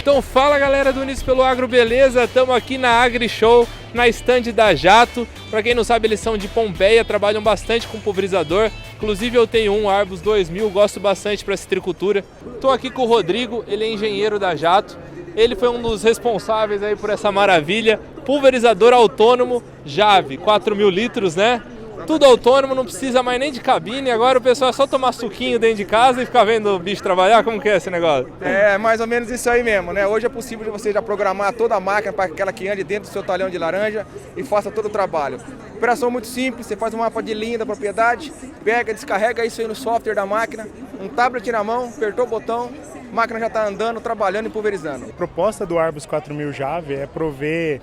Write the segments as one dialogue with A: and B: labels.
A: Então fala galera do Unidos pelo Agro, beleza? Estamos aqui na AgriShow, na stand da Jato. Para quem não sabe, eles são de Pompeia, trabalham bastante com pulverizador. Inclusive eu tenho um Arbus 2000, gosto bastante para citricultura. Estou aqui com o Rodrigo, ele é engenheiro da Jato. Ele foi um dos responsáveis aí por essa maravilha. Pulverizador autônomo, Jave, 4.000 litros, né? Tudo autônomo, não precisa mais nem de cabine. Agora o pessoal é só tomar suquinho dentro de casa e ficar vendo o bicho trabalhar. Como que é esse negócio?
B: É mais ou menos isso aí mesmo, né? Hoje é possível de você já programar toda a máquina para aquela que ande dentro do seu talhão de laranja e faça todo o trabalho. Operação muito simples, você faz um mapa de linha da propriedade, pega, descarrega isso aí no software da máquina, um tablet na mão, apertou o botão, a máquina já está andando, trabalhando e pulverizando.
C: A proposta do Arbus 4000 Jave é prover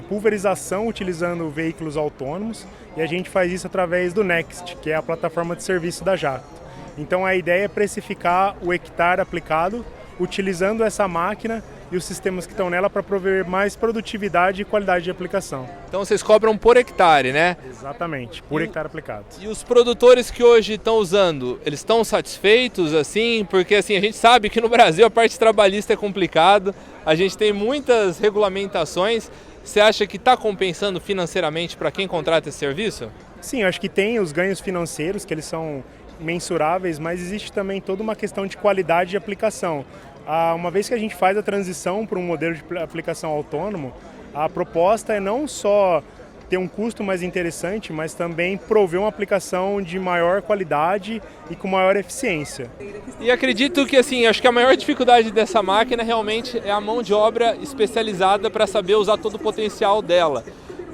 C: pulverização utilizando veículos autônomos, e a gente faz isso através do Next, que é a plataforma de serviço da Jato. Então a ideia é precificar o hectare aplicado utilizando essa máquina e os sistemas que estão nela para prover mais produtividade e qualidade de aplicação.
A: Então vocês cobram por hectare, né?
C: Exatamente, por hectare aplicado.
A: E os produtores que hoje estão usando, eles estão satisfeitos assim? Porque assim, a gente sabe que no Brasil a parte trabalhista é complicado, a gente tem muitas regulamentações. Você acha que está compensando financeiramente para quem contrata esse serviço?
C: Sim, eu acho que tem os ganhos financeiros, que eles são mensuráveis, mas existe também toda uma questão de qualidade de aplicação. Uma vez que a gente faz a transição para um modelo de aplicação autônomo, a proposta é não só ter um custo mais interessante, mas também prover uma aplicação de maior qualidade e com maior eficiência.
A: E acredito que assim, acho que a maior dificuldade dessa máquina realmente é a mão de obra especializada para saber usar todo o potencial dela.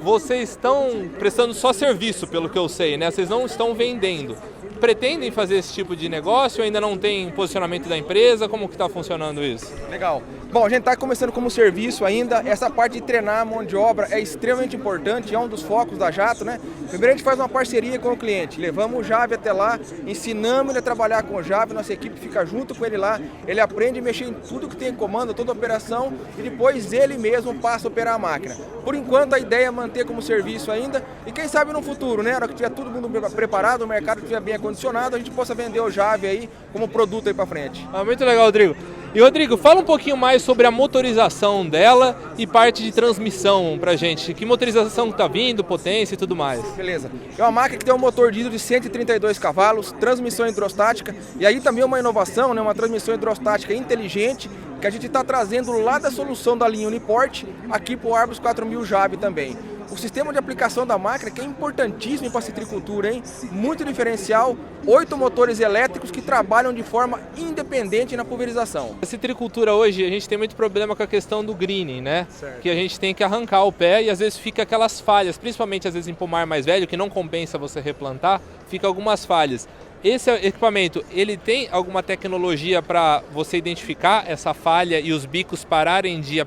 A: Vocês estão prestando só serviço, pelo que eu sei, né? Vocês não estão vendendo. Pretendem fazer esse tipo de negócio? Ainda não tem posicionamento da empresa? Como que está funcionando isso?
B: Legal. Bom, a gente está começando como serviço ainda. Essa parte de treinar a mão de obra é extremamente importante, é um dos focos da Jato, né? Primeiro a gente faz uma parceria com o cliente, levamos o Jave até lá, ensinamos ele a trabalhar com o Jave, nossa equipe fica junto com ele lá, ele aprende a mexer em tudo que tem em comando, toda a operação, e depois ele mesmo passa a operar a máquina. Por enquanto a ideia é manter como serviço ainda, e quem sabe no futuro, né? Na hora que tiver todo mundo preparado, o mercado estiver bem acondicionado, a gente possa vender o Jave aí como produto aí para frente.
A: Muito legal, Rodrigo. E Rodrigo, fala um pouquinho mais sobre a motorização dela e parte de transmissão pra gente. Que motorização está vindo, potência e tudo mais.
B: Beleza. É uma máquina que tem um motor diesel de 132 cavalos, transmissão hidrostática, e aí também uma inovação, né, uma transmissão hidrostática inteligente, que a gente está trazendo lá da solução da linha Uniport, aqui para o Arbus 4000 Jave também. O sistema de aplicação da máquina, que é importantíssimo para a citricultura, hein? Muito diferencial, 8 motores elétricos que trabalham de forma independente na pulverização.
A: A citricultura hoje, a gente tem muito problema com a questão do greening, né?
C: Certo.
A: Que a gente tem que arrancar o pé e às vezes fica aquelas falhas, principalmente às vezes em pomar mais velho, que não compensa você replantar, fica algumas falhas. Esse equipamento, ele tem alguma tecnologia para você identificar essa falha e os bicos pararem de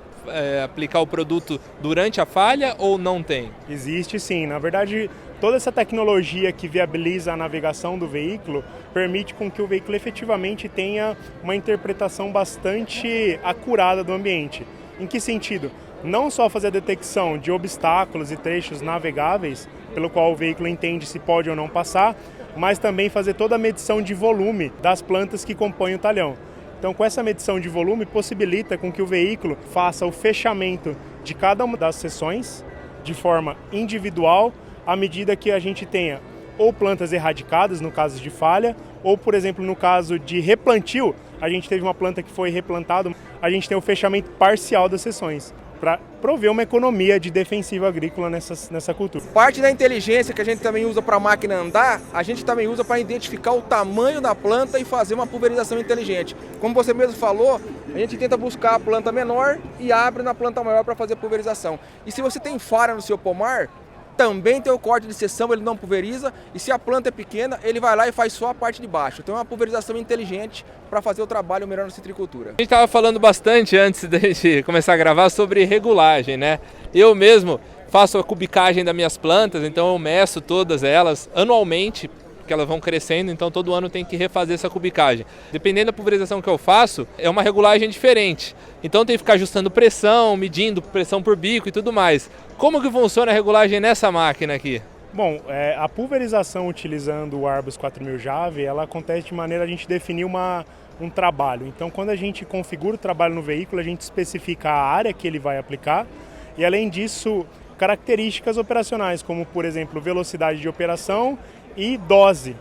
A: aplicar o produto durante a falha ou não tem?
C: Existe sim, na verdade toda essa tecnologia que viabiliza a navegação do veículo permite com que o veículo efetivamente tenha uma interpretação bastante acurada do ambiente. Em que sentido? Não só fazer a detecção de obstáculos e trechos navegáveis, pelo qual o veículo entende se pode ou não passar, mas também fazer toda a medição de volume das plantas que compõem o talhão. Então, com essa medição de volume, possibilita com que o veículo faça o fechamento de cada uma das seções de forma individual, à medida que a gente tenha ou plantas erradicadas, no caso de falha, ou, por exemplo, no caso de replantio, a gente teve uma planta que foi replantada, a gente tem o fechamento parcial das seções, para prover uma economia de defensiva agrícola nessa cultura.
B: Parte da inteligência que a gente também usa para a máquina andar, a gente também usa para identificar o tamanho da planta e fazer uma pulverização inteligente. Como você mesmo falou, a gente tenta buscar a planta menor e abre na planta maior para fazer a pulverização. E se você tem falha no seu pomar, também tem o corte de seção, ele não pulveriza, e se a planta é pequena, ele vai lá e faz só a parte de baixo. Então é uma pulverização inteligente para fazer o trabalho melhor na citricultura.
A: A gente estava falando bastante antes de começar a gravar sobre regulagem, né? Eu mesmo faço a cubicagem das minhas plantas, então eu meço todas elas anualmente, porque elas vão crescendo, então todo ano tem que refazer essa cubicagem. Dependendo da pulverização que eu faço, é uma regulagem diferente. Então tem que ficar ajustando pressão, medindo pressão por bico e tudo mais. Como que funciona a regulagem nessa máquina aqui?
C: Bom, a pulverização utilizando o Arbus 4000 Jave, ela acontece de maneira a gente definir uma um trabalho. Então, quando a gente configura o trabalho no veículo, a gente especifica a área que ele vai aplicar e, além disso, características operacionais, como, por exemplo, velocidade de operação e dose.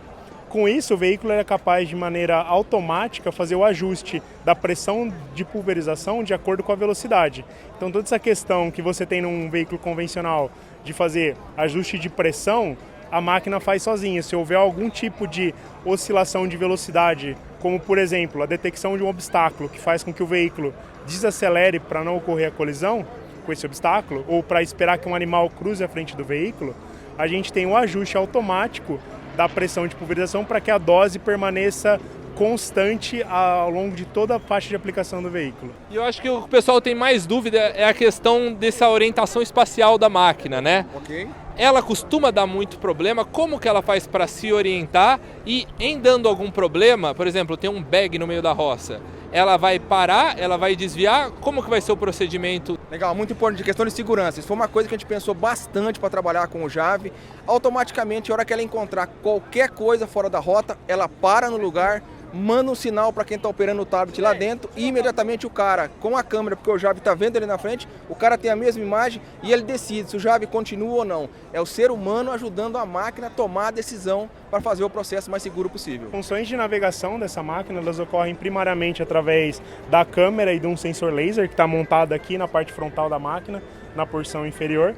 C: Com isso, o veículo é capaz, de maneira automática, fazer o ajuste da pressão de pulverização de acordo com a velocidade. Então, toda essa questão que você tem num veículo convencional de fazer ajuste de pressão, a máquina faz sozinha. Se houver algum tipo de oscilação de velocidade, como, por exemplo, a detecção de um obstáculo que faz com que o veículo desacelere para não ocorrer a colisão com esse obstáculo, ou para esperar que um animal cruze a frente do veículo, a gente tem um ajuste automático da pressão de pulverização para que a dose permaneça constante ao longo de toda a faixa de aplicação do veículo.
A: E eu acho que o pessoal tem mais dúvida é a questão dessa orientação espacial da máquina, né?
B: Ok.
A: Ela costuma dar muito problema, como que ela faz para se orientar e, em dando algum problema, por exemplo, tem um bag no meio da roça, ela vai parar, ela vai desviar, como que vai ser o procedimento?
B: Legal, muito importante, questão de segurança. Isso foi uma coisa que a gente pensou bastante para trabalhar com o Jave. Automaticamente, a hora que ela encontrar qualquer coisa fora da rota, ela para no lugar, manda um sinal para quem está operando o tablet lá dentro e imediatamente o cara, com a câmera, porque o Jave está vendo ele na frente, o cara tem a mesma imagem e ele decide se o Jave continua ou não. É o ser humano ajudando a máquina a tomar a decisão para fazer o processo mais seguro possível.
C: Funções de navegação dessa máquina, elas ocorrem primariamente através da câmera e de um sensor laser que está montado aqui na parte frontal da máquina, na porção inferior.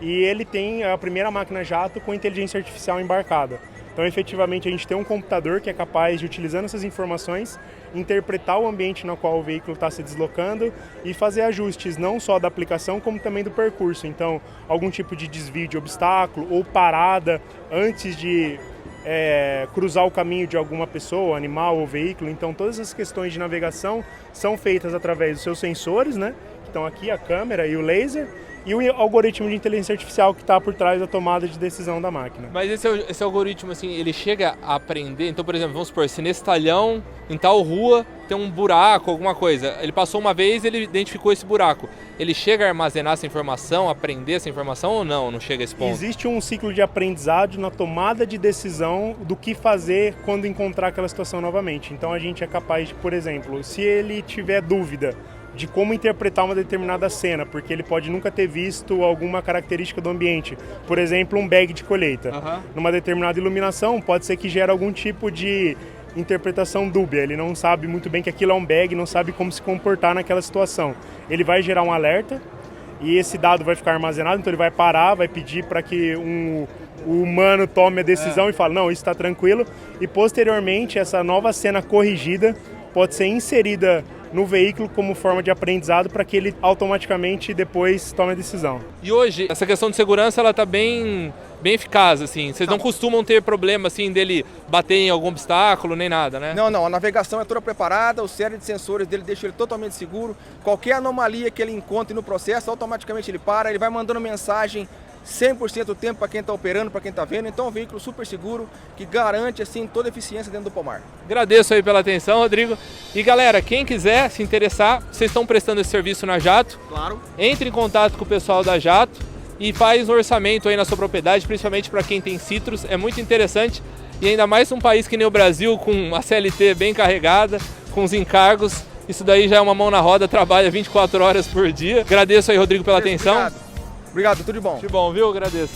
C: E ele tem a primeira máquina jato com inteligência artificial embarcada. Então, efetivamente, a gente tem um computador que é capaz de, utilizando essas informações, interpretar o ambiente no qual o veículo está se deslocando e fazer ajustes não só da aplicação, como também do percurso. Então, algum tipo de desvio de obstáculo ou parada antes de cruzar o caminho de alguma pessoa, animal ou veículo. Então, todas as questões de navegação são feitas através dos seus sensores, né? Que estão aqui, a câmera e o laser, e o algoritmo de inteligência artificial que está por trás da tomada de decisão da máquina.
A: Mas esse algoritmo, assim, ele chega a aprender? Então, por exemplo, vamos supor, se nesse talhão, em tal rua, tem um buraco, alguma coisa. Ele passou uma vez, ele identificou esse buraco. Ele chega a armazenar essa informação, aprender essa informação ou não? Não chega a esse ponto?
C: Existe um ciclo de aprendizado na tomada de decisão do que fazer quando encontrar aquela situação novamente. Então, a gente é capaz de, por exemplo, se ele tiver dúvida de como interpretar uma determinada cena, porque ele pode nunca ter visto alguma característica do ambiente. Por exemplo, um bag de colheita. Numa determinada iluminação, pode ser que gere algum tipo de interpretação dúbia. Ele não sabe muito bem que aquilo é um bag, não sabe como se comportar naquela situação. Ele vai gerar um alerta e esse dado vai ficar armazenado, então ele vai parar, vai pedir para que o humano tome a decisão e fale, não, isso está tranquilo. E posteriormente, essa nova cena corrigida pode ser inserida no veículo como forma de aprendizado para que ele automaticamente depois tome a decisão.
A: E hoje, essa questão de segurança, ela está bem eficaz, assim. Vocês não costumam ter problema, assim, dele bater em algum obstáculo, nem nada, né?
B: Não, a navegação é toda preparada, o série de sensores dele deixa ele totalmente seguro. Qualquer anomalia que ele encontre no processo, automaticamente ele para, ele vai mandando mensagem 100% do tempo para quem está operando, para quem está vendo. Então é um veículo super seguro que garante assim toda a eficiência dentro do pomar.
A: Agradeço aí pela atenção, Rodrigo. E galera, quem quiser se interessar, vocês estão prestando esse serviço na Jato?
B: Claro.
A: Entre em contato com o pessoal da Jato e faz um orçamento aí na sua propriedade, principalmente para quem tem citros. É muito interessante e ainda mais um país que nem o Brasil, com a CLT bem carregada, com os encargos. Isso daí já é uma mão na roda, trabalha 24 horas por dia. Agradeço aí, Rodrigo, pela atenção.
B: Obrigado, tudo de bom.
A: Tudo bom, viu? Agradeço.